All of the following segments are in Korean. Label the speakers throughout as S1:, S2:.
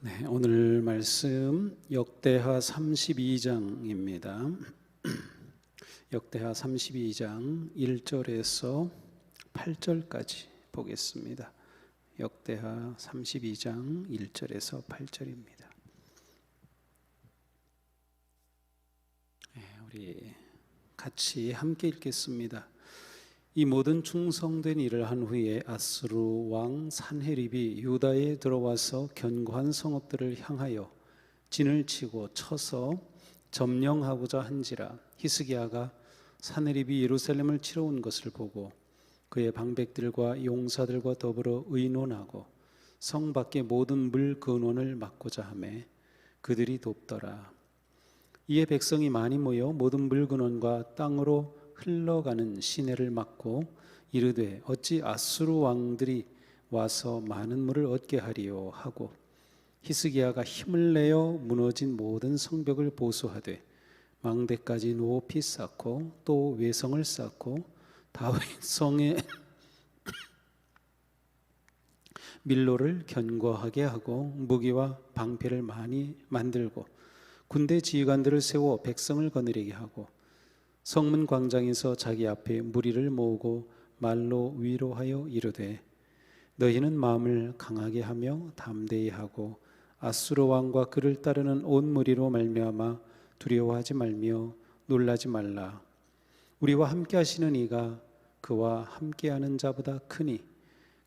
S1: 네, 오늘 말씀 역대하 32장입니다. 역대하 32장 1절에서 8절까지 보겠습니다. 역대하 32장 1절에서 8절입니다. 네, 우리 같이 함께 읽겠습니다. 이 모든 충성된 일을 한 후에 아수르 왕 산헤립이 유다에 들어와서 견고한 성읍들을 향하여 진을 치고 쳐서 점령하고자 한지라. 히스기야가 산헤립이 예루살렘을 치러 온 것을 보고 그의 방백들과 용사들과 더불어 의논하고 성 밖의 모든 물 근원을 막고자 하매 그들이 돕더라. 이에 백성이 많이 모여 모든 물 근원과 땅으로 흘러가는 시내를 막고 이르되 어찌 아수르 왕들이 와서 많은 물을 얻게 하리요 하고 히스기야가 힘을 내어 무너진 모든 성벽을 보수하되 망대까지 높이 쌓고 또 외성을 쌓고 다윗 성에 밀로를 견고하게 하고 무기와 방패를 많이 만들고 군대 지휘관들을 세워 백성을 거느리게 하고 성문 광장에서 자기 앞에 무리를 모으고 말로 위로하여 이르되 너희는 마음을 강하게 하며 담대히 하고 아수르 왕과 그를 따르는 온 무리로 말미암아 두려워하지 말며 놀라지 말라. 우리와 함께 하시는 이가 그와 함께하는 자보다 크니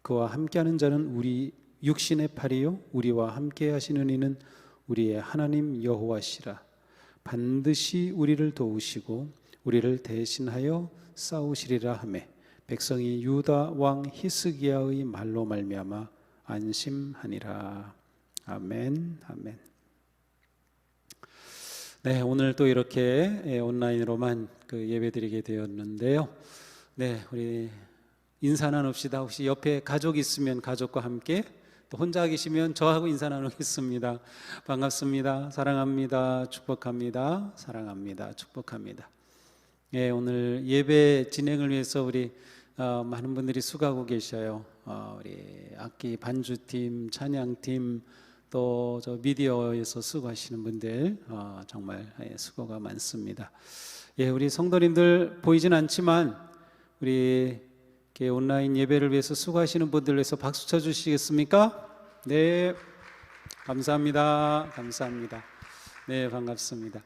S1: 그와 함께하는 자는 우리 육신의 팔이요 우리와 함께 하시는 이는 우리의 하나님 여호와시라. 반드시 우리를 도우시고 우리를 대신하여 싸우시리라 하매 백성이 유다 왕 히스기야의 말로 말미암아 안심하니라. 아멘. 아멘. 네, 오늘 또 이렇게 온라인으로만 예배드리게 되었는데요. 네, 우리 인사 나눕시다. 혹시 옆에 가족 있으면 가족과 함께, 또 혼자 계시면 저하고 인사 나누겠습니다. 반갑습니다. 사랑합니다. 축복합니다. 사랑합니다. 축복합니다. 예, 오늘 예배 진행을 위해서 우리 많은 분들이 수고하고 계셔요. 우리 악기 반주팀, 찬양팀, 또 저 미디어에서 수고하시는 분들 정말 수고가 많습니다. 예, 우리 성도님들 보이진 않지만 우리 이렇게 온라인 예배를 위해서 수고하시는 분들 위해서 박수 쳐주시겠습니까? 네, 감사합니다. 감사합니다. 네, 반갑습니다.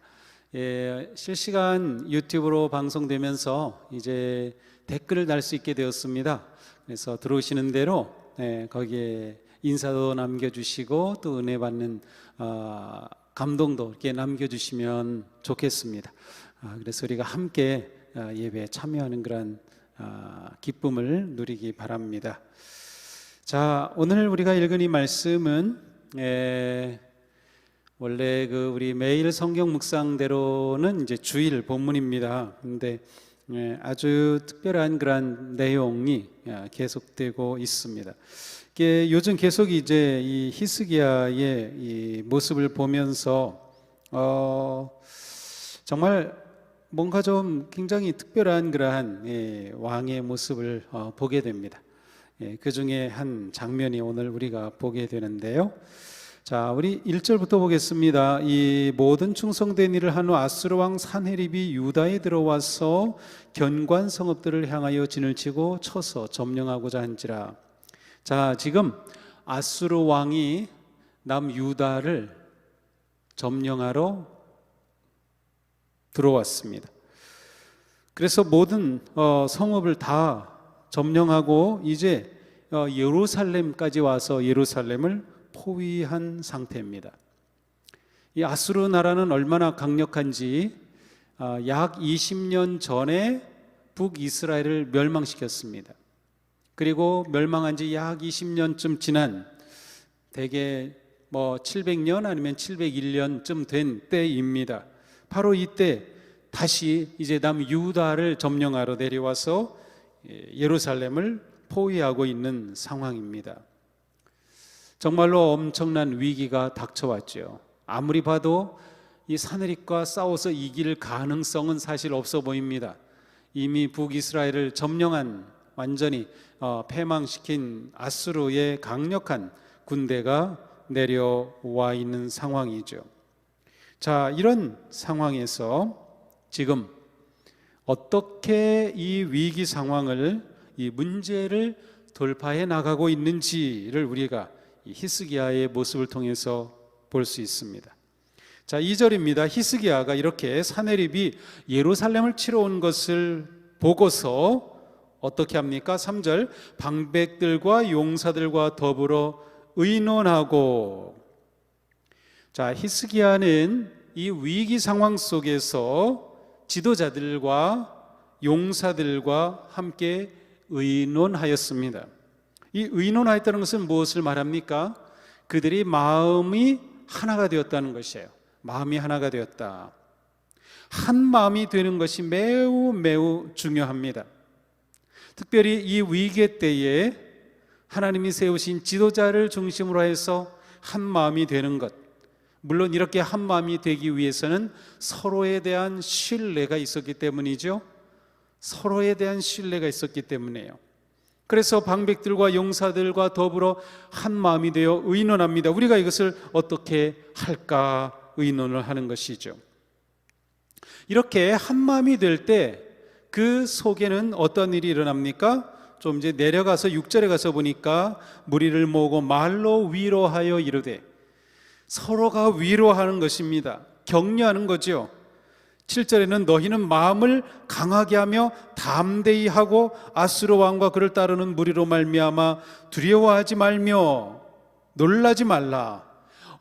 S1: 예, 실시간 유튜브로 방송되면서 이제 댓글을 달 수 있게 되었습니다. 그래서 들어오시는 대로 거기에 인사도 남겨주시고 또 은혜 받는 감동도 이렇게 남겨주시면 좋겠습니다. 그래서 우리가 함께 예배에 참여하는 그런 기쁨을 누리기 바랍니다. 자, 오늘 우리가 읽은 이 말씀은 원래 우리 매일 성경 묵상대로는 이제 주일 본문입니다. 근데 아주 특별한 그런 내용이 계속되고 있습니다. 요즘 계속 이제 이 히스기야의 이 모습을 보면서 정말 뭔가 좀 굉장히 특별한 그러한 왕의 모습을 보게 됩니다. 그 중에 한 장면이 오늘 우리가 보게 되는데요. 자, 우리 1절부터 보겠습니다. 이 모든 충성된 일을 한 후 아수르 왕 산헤립이 유다에 들어와서 견고한 성읍들을 향하여 진을 치고 쳐서 점령하고자 한지라. 자, 지금 아수르 왕이 남유다를 점령하러 들어왔습니다. 그래서 모든 성읍을 다 점령하고 이제 예루살렘까지 와서 예루살렘을 포위한 상태입니다. 이 아수르 나라는 얼마나 강력한지 약 20년 전에 북이스라엘을 멸망시켰습니다. 그리고 멸망한 지 약 20년쯤 지난 대개 700년 아니면 701년쯤 된 때입니다. 바로 이때 다시 이제 남유다를 점령하러 내려와서 예루살렘을 포위하고 있는 상황입니다. 정말로 엄청난 위기가 닥쳐왔죠. 아무리 봐도 이 산헤립과 싸워서 이길 가능성은 사실 없어 보입니다. 이미 북이스라엘을 점령한 완전히 패망시킨 아수르의 강력한 군대가 내려와 있는 상황이죠. 자, 이런 상황에서 지금 어떻게 이 위기 상황을, 이 문제를 돌파해 나가고 있는지를 우리가 이 히스기야의 모습을 통해서 볼 수 있습니다. 자, 2절입니다. 히스기야가 이렇게 사내립이 예루살렘을 치러 온 것을 보고서 어떻게 합니까? 3절, 방백들과 용사들과 더불어 의논하고. 자, 히스기야는 이 위기 상황 속에서 지도자들과 용사들과 함께 의논하였습니다. 이 의논하였다는 것은 무엇을 말합니까? 그들이 마음이 하나가 되었다는 것이에요. 마음이 하나가 되었다. 한 마음이 되는 것이 매우 매우 중요합니다. 특별히 이 위기 때에 하나님이 세우신 지도자를 중심으로 해서 한 마음이 되는 것, 물론 이렇게 한 마음이 되기 위해서는 서로에 대한 신뢰가 있었기 때문이죠. 서로에 대한 신뢰가 있었기 때문이에요. 그래서 방백들과 용사들과 더불어 한 마음이 되어 의논합니다. 우리가 이것을 어떻게 할까 의논을 하는 것이죠. 이렇게 한 마음이 될 때 그 속에는 어떤 일이 일어납니까? 좀 이제 내려가서 6절에 가서 보니까 무리를 모으고 말로 위로하여 이르되, 서로가 위로하는 것입니다. 격려하는 거죠. 7절에는 너희는 마음을 강하게 하며 담대히 하고 아수르 왕과 그를 따르는 무리로 말미암아 두려워하지 말며 놀라지 말라.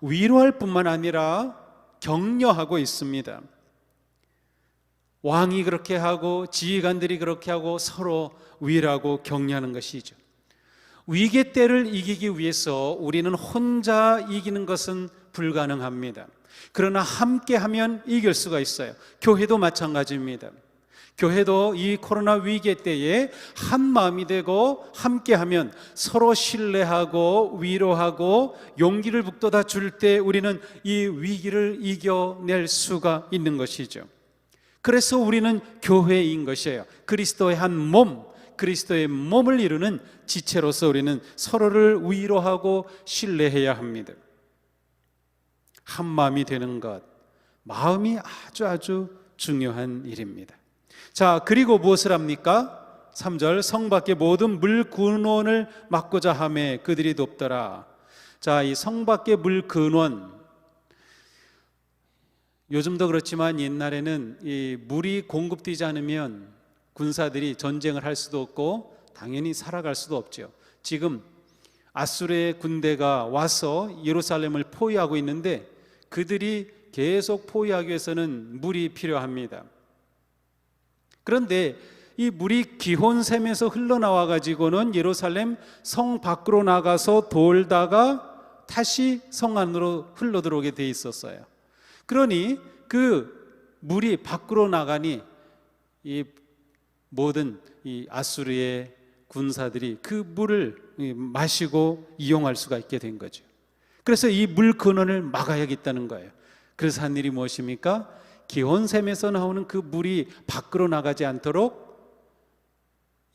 S1: 위로할 뿐만 아니라 격려하고 있습니다. 왕이 그렇게 하고 지휘관들이 그렇게 하고 서로 위로하고 격려하는 것이죠. 위기 때를 이기기 위해서 우리는 혼자 이기는 것은 불가능합니다. 그러나 함께하면 이길 수가 있어요. 교회도 마찬가지입니다. 교회도 이 코로나 위기 때에 한 마음이 되고 함께하면 서로 신뢰하고 위로하고 용기를 북돋아 줄 때 우리는 이 위기를 이겨낼 수가 있는 것이죠. 그래서 우리는 교회인 것이에요. 그리스도의 한 몸, 그리스도의 몸을 이루는 지체로서 우리는 서로를 위로하고 신뢰해야 합니다. 한 마음이 되는 것, 마음이 아주 중요한 일입니다. 자, 그리고 무엇을 합니까? 3절, 성 밖의 모든 물 근원을 막고자 하매 그들이 돕더라. 자, 이 성 밖의 물 근원, 요즘도 그렇지만 옛날에는 이 물이 공급되지 않으면 군사들이 전쟁을 할 수도 없고 당연히 살아갈 수도 없죠. 지금 아수르의 군대가 와서 예루살렘을 포위하고 있는데 그들이 계속 포위하기 위해서는 물이 필요합니다. 그런데 이 물이 기혼샘에서 흘러나와 가지고는 예루살렘 성 밖으로 나가서 돌다가 다시 성 안으로 흘러 들어오게 돼 있었어요. 그러니 그 물이 밖으로 나가니 이 모든 이 아수르의 군사들이 그 물을 마시고 이용할 수가 있게 된 거죠. 그래서 이 물 근원을 막아야겠다는 거예요. 그래서 한 일이 무엇입니까? 기혼샘에서 나오는 그 물이 밖으로 나가지 않도록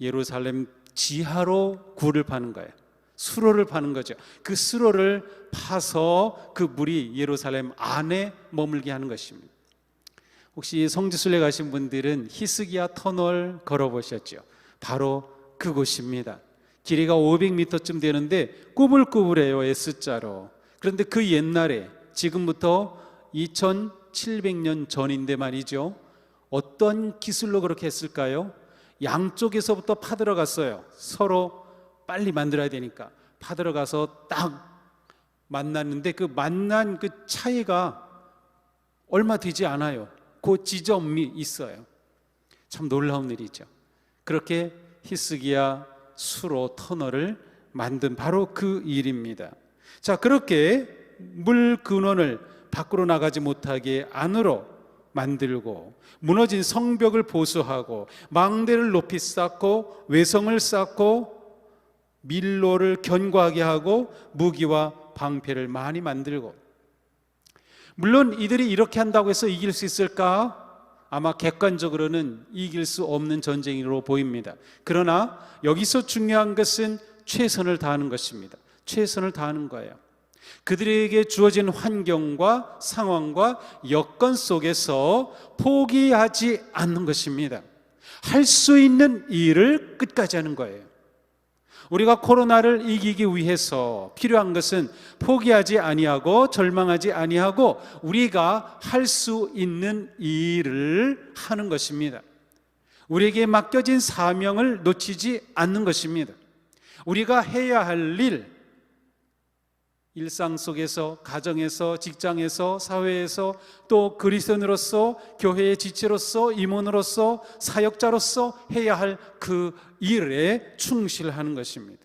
S1: 예루살렘 지하로 굴을 파는 거예요. 수로를 파는 거죠. 그 수로를 파서 그 물이 예루살렘 안에 머물게 하는 것입니다. 혹시 성지순례 가신 분들은 히스기야 터널 걸어보셨죠? 바로 그곳입니다. 길이가 500m쯤 되는데 꾸불꾸불해요, S자로. 그런데 그 옛날에, 지금부터 2700년 전인데 말이죠, 어떤 기술로 그렇게 했을까요? 양쪽에서부터 파들어갔어요. 서로 빨리 만들어야 되니까 파들어가서 딱 만났는데 그 만난 그 차이가 얼마 되지 않아요. 그 지점이 있어요. 참 놀라운 일이죠. 그렇게 히스기야 수로 터널을 만든 바로 그 일입니다. 자, 그렇게 물 근원을 밖으로 나가지 못하게 안으로 만들고 무너진 성벽을 보수하고 망대를 높이 쌓고 외성을 쌓고 밀로를 견고하게 하고 무기와 방패를 많이 만들고. 물론 이들이 이렇게 한다고 해서 이길 수 있을까? 아마 객관적으로는 이길 수 없는 전쟁으로 보입니다. 그러나 여기서 중요한 것은 최선을 다하는 것입니다. 최선을 다하는 거예요. 그들에게 주어진 환경과 상황과 여건 속에서 포기하지 않는 것입니다. 할 수 있는 일을 끝까지 하는 거예요. 우리가 코로나를 이기기 위해서 필요한 것은 포기하지 아니하고 절망하지 아니하고 우리가 할 수 있는 일을 하는 것입니다. 우리에게 맡겨진 사명을 놓치지 않는 것입니다. 우리가 해야 할 일, 일상 속에서, 가정에서, 직장에서, 사회에서, 또 그리스도인으로서, 교회의 지체로서, 임원으로서, 사역자로서 해야 할 그 일에 충실하는 것입니다.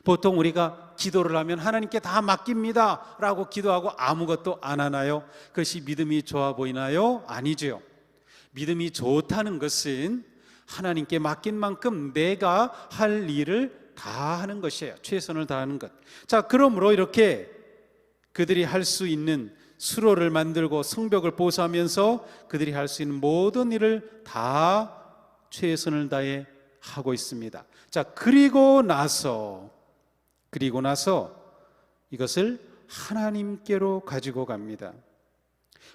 S1: 보통 우리가 기도를 하면 하나님께 다 맡깁니다 라고 기도하고 아무것도 안 하나요? 그것이 믿음이 좋아 보이나요? 아니죠. 믿음이 좋다는 것은 하나님께 맡긴 만큼 내가 할 일을 다 하는 것이에요. 최선을 다하는 것. 자, 그러므로 이렇게 그들이 할 수 있는 수로를 만들고 성벽을 보수하면서 그들이 할 수 있는 모든 일을 다 최선을 다해 하고 있습니다. 자, 그리고 나서 이것을 하나님께로 가지고 갑니다.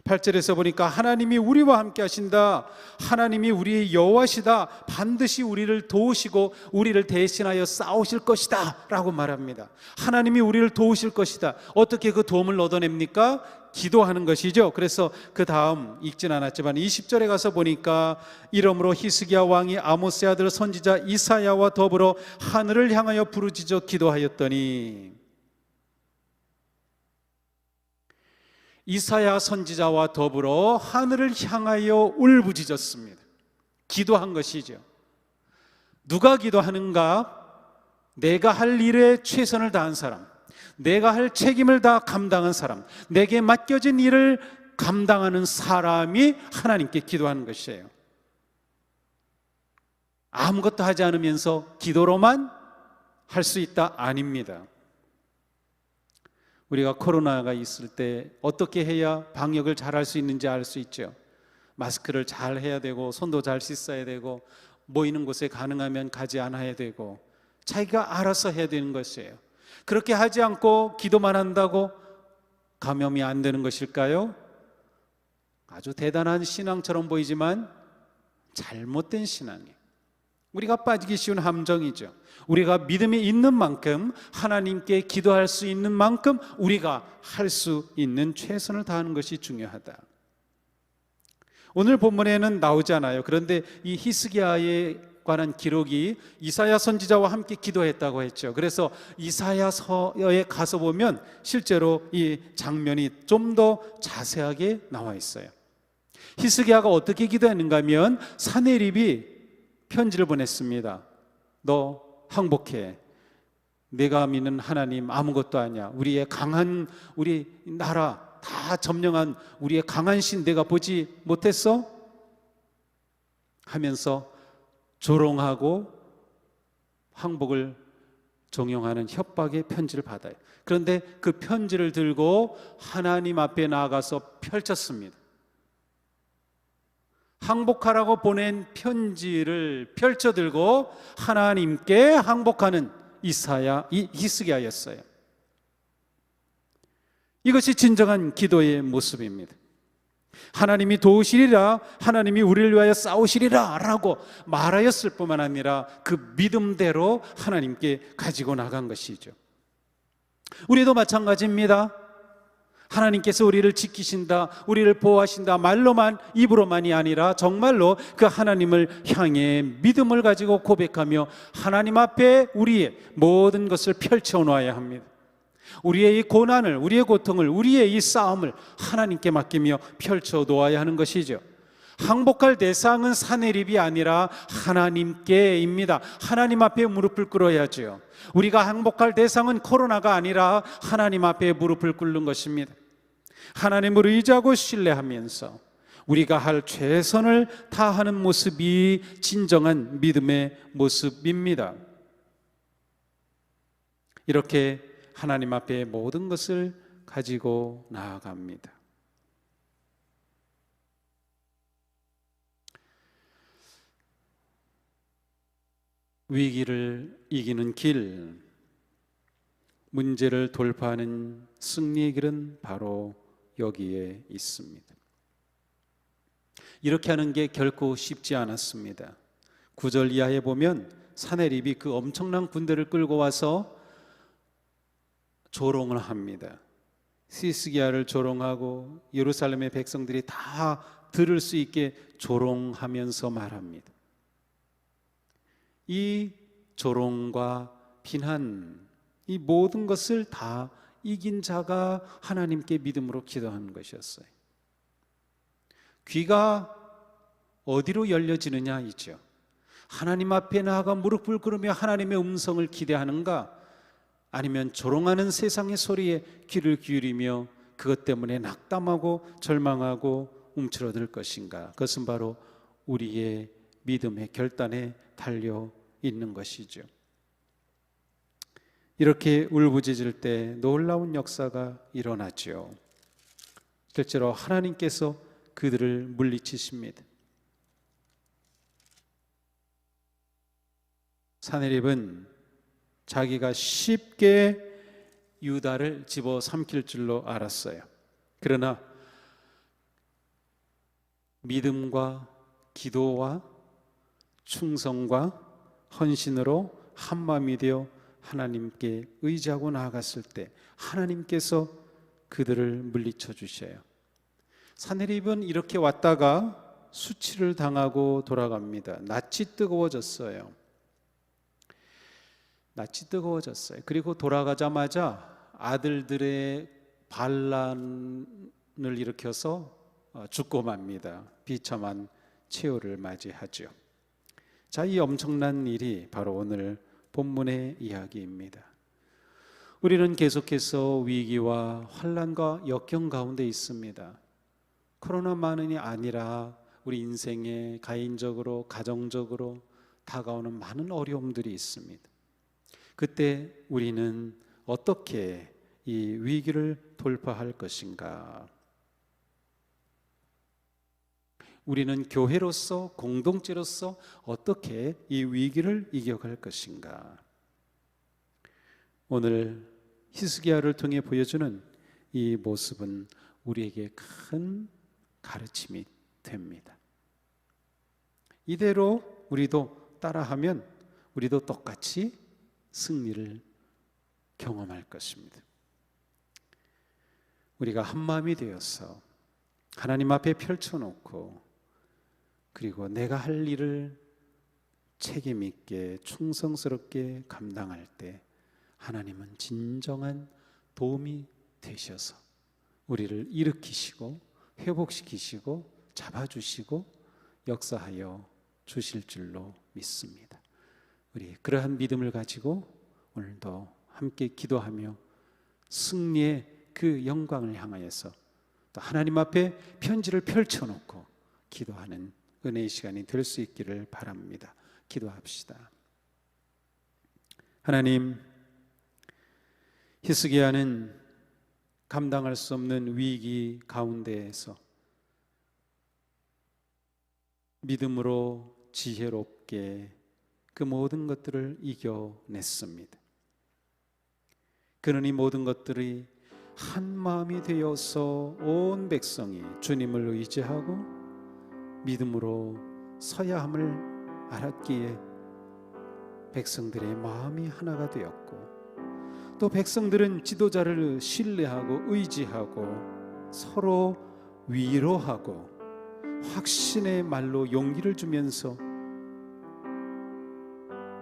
S1: 8절에서 보니까 하나님이 우리와 함께 하신다. 하나님이 우리의 여호와시다. 반드시 우리를 도우시고 우리를 대신하여 싸우실 것이다 라고 말합니다. 하나님이 우리를 도우실 것이다. 어떻게 그 도움을 얻어냅니까? 기도하는 것이죠. 그래서 그 다음 읽진 않았지만 20절에 가서 보니까 이러므로 히스기야 왕이 아모스의 아들 선지자 이사야와 더불어 하늘을 향하여 부르짖어 기도하였더니, 이사야 선지자와 더불어 하늘을 향하여 울부짖었습니다. 기도한 것이죠. 누가 기도하는가? 내가 할 일에 최선을 다한 사람, 내가 할 책임을 다 감당한 사람, 내게 맡겨진 일을 감당하는 사람이 하나님께 기도하는 것이에요. 아무것도 하지 않으면서 기도로만 할 수 있다? 아닙니다. 우리가 코로나가 있을 때 어떻게 해야 방역을 잘 할 수 있는지 알 수 있죠. 마스크를 잘 해야 되고, 손도 잘 씻어야 되고, 모이는 곳에 가능하면 가지 않아야 되고, 자기가 알아서 해야 되는 것이에요. 그렇게 하지 않고 기도만 한다고 감염이 안 되는 것일까요? 아주 대단한 신앙처럼 보이지만 잘못된 신앙이에요. 우리가 빠지기 쉬운 함정이죠. 우리가 믿음이 있는 만큼, 하나님께 기도할 수 있는 만큼 우리가 할 수 있는 최선을 다하는 것이 중요하다. 오늘 본문에는 나오지 않아요. 그런데 이 히스기야에 관한 기록이 이사야 선지자와 함께 기도했다고 했죠. 그래서 이사야서에 가서 보면 실제로 이 장면이 좀 더 자세하게 나와 있어요. 히스기야가 어떻게 기도했는가 하면 사네립이 편지를 보냈습니다. 너 항복해. 내가 믿는 하나님 아무것도 아니야. 우리 나라 다 점령한 우리의 강한 신 내가 보지 못했어? 하면서 조롱하고 항복을 종용하는 협박의 편지를 받아요. 그런데 그 편지를 들고 하나님 앞에 나아가서 펼쳤습니다. 항복하라고 보낸 편지를 펼쳐들고 하나님께 항복하는 히스기야였어요. 이것이 진정한 기도의 모습입니다. 하나님이 도우시리라, 하나님이 우리를 위하여 싸우시리라 라고 말하였을 뿐만 아니라 그 믿음대로 하나님께 가지고 나간 것이죠. 우리도 마찬가지입니다. 하나님께서 우리를 지키신다, 우리를 보호하신다, 말로만, 입으로만이 아니라 정말로 그 하나님을 향해 믿음을 가지고 고백하며 하나님 앞에 우리의 모든 것을 펼쳐 놓아야 합니다. 우리의 이 고난을, 우리의 고통을, 우리의 이 싸움을 하나님께 맡기며 펼쳐 놓아야 하는 것이죠. 항복할 대상은 사내립이 아니라 하나님께입니다. 하나님 앞에 무릎을 꿇어야죠. 우리가 항복할 대상은 코로나가 아니라 하나님 앞에 무릎을 꿇는 것입니다. 하나님을 의지하고 신뢰하면서 우리가 할 최선을 다하는 모습이 진정한 믿음의 모습입니다. 이렇게 하나님 앞에 모든 것을 가지고 나아갑니다. 위기를 이기는 길, 문제를 돌파하는 승리의 길은 바로 여기에 있습니다. 이렇게 하는 게 결코 쉽지 않았습니다. 9절 이하에 보면 사내립이 그 엄청난 군대를 끌고 와서 조롱을 합니다. 시스기야를 조롱하고 예루살렘의 백성들이 다 들을 수 있게 조롱하면서 말합니다. 이 조롱과 비난, 이 모든 것을 다 이긴 자가 하나님께 믿음으로 기도하는 것이었어요. 귀가 어디로 열려지느냐 이죠. 하나님 앞에 나아가 무릎을 꿇으며 하나님의 음성을 기대하는가, 아니면 조롱하는 세상의 소리에 귀를 기울이며 그것 때문에 낙담하고 절망하고 움츠러들 것인가. 그것은 바로 우리의 믿음의 결단에 달려 있는 것이죠. 이렇게 울부짖을 때 놀라운 역사가 일어나죠. 실제로 하나님께서 그들을 물리치십니다. 사내립은 자기가 쉽게 유다를 집어삼킬 줄로 알았어요. 그러나 믿음과 기도와 충성과 헌신으로 한마음이 되어 하나님께 의지하고 나아갔을 때 하나님께서 그들을 물리쳐 주셔요. 사내립은 이렇게 왔다가 수치를 당하고 돌아갑니다. 낯이 뜨거워졌어요. 낯이 뜨거워졌어요. 그리고 돌아가자마자 아들들의 반란을 일으켜서 죽고 맙니다. 비참한 최후를 맞이하죠. 자, 이 엄청난 일이 바로 오늘 본문의 이야기입니다. 우리는 계속해서 위기와 환난과 역경 가운데 있습니다. 코로나만이 아니라 우리 인생에 개인적으로, 가정적으로 다가오는 많은 어려움들이 있습니다. 그때 우리는 어떻게 이 위기를 돌파할 것인가? 우리는 교회로서, 공동체로서 어떻게 이 위기를 이겨갈 것인가? 오늘 히스기야를 통해 보여주는 이 모습은 우리에게 큰 가르침이 됩니다. 이대로 우리도 따라하면 우리도 똑같이 승리를 경험할 것입니다. 우리가 한마음이 되어서 하나님 앞에 펼쳐놓고, 그리고 내가 할 일을 책임 있게 충성스럽게 감당할 때 하나님은 진정한 도움이 되셔서 우리를 일으키시고 회복시키시고 잡아주시고 역사하여 주실 줄로 믿습니다. 우리 그러한 믿음을 가지고 오늘도 함께 기도하며 승리의 그 영광을 향하여서 또 하나님 앞에 편지를 펼쳐놓고 기도하는 은혜의 시간이 될 수 있기를 바랍니다. 기도합시다. 하나님, 히스기야는 감당할 수 없는 위기 가운데에서 믿음으로 지혜롭게 그 모든 것들을 이겨냈습니다. 그는 이 모든 것들이 한 마음이 되어서 온 백성이 주님을 의지하고 믿음으로 서야 함을 알았기에 백성들의 마음이 하나가 되었고, 또 백성들은 지도자를 신뢰하고 의지하고 서로 위로하고 확신의 말로 용기를 주면서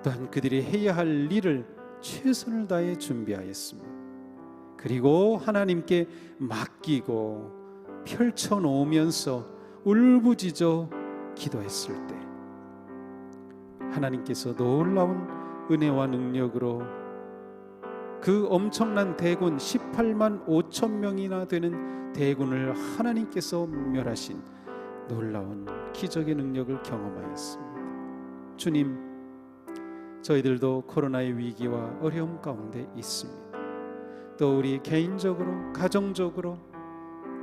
S1: 또한 그들이 해야 할 일을 최선을 다해 준비하였습니다. 그리고 하나님께 맡기고 펼쳐놓으면서 울부짖어 기도했을 때 하나님께서 놀라운 은혜와 능력으로 그 엄청난 대군 18만 5천 명이나 되는 대군을 하나님께서 멸하신 놀라운 기적의 능력을 경험하였습니다. 주님, 저희들도 코로나의 위기와 어려움 가운데 있습니다. 또 우리 개인적으로, 가정적으로,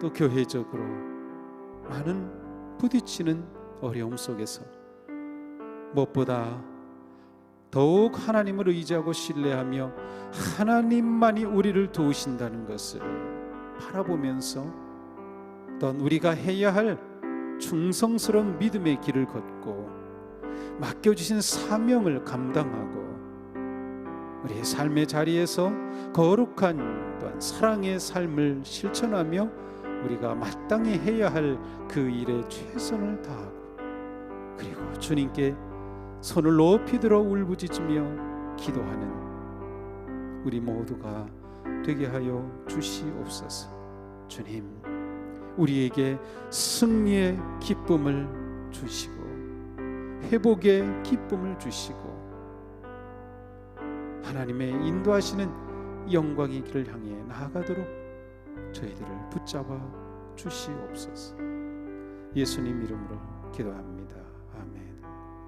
S1: 또 교회적으로 많은 부딪히는 어려움 속에서 무엇보다 더욱 하나님을 의지하고 신뢰하며 하나님만이 우리를 도우신다는 것을 바라보면서 또한 우리가 해야 할 충성스러운 믿음의 길을 걷고 맡겨주신 사명을 감당하고 우리의 삶의 자리에서 거룩한 또한 사랑의 삶을 실천하며 우리가 마땅히 해야 할 그 일에 최선을 다하고 그리고 주님께 손을 높이 들어 울부짖으며 기도하는 우리 모두가 되게 하여 주시옵소서. 주님, 우리에게 승리의 기쁨을 주시고 회복의 기쁨을 주시고 하나님의 인도하시는 영광의 길을 향해 나아가도록 저희들을 붙잡아 주시옵소서. 예수님 이름으로 기도합니다.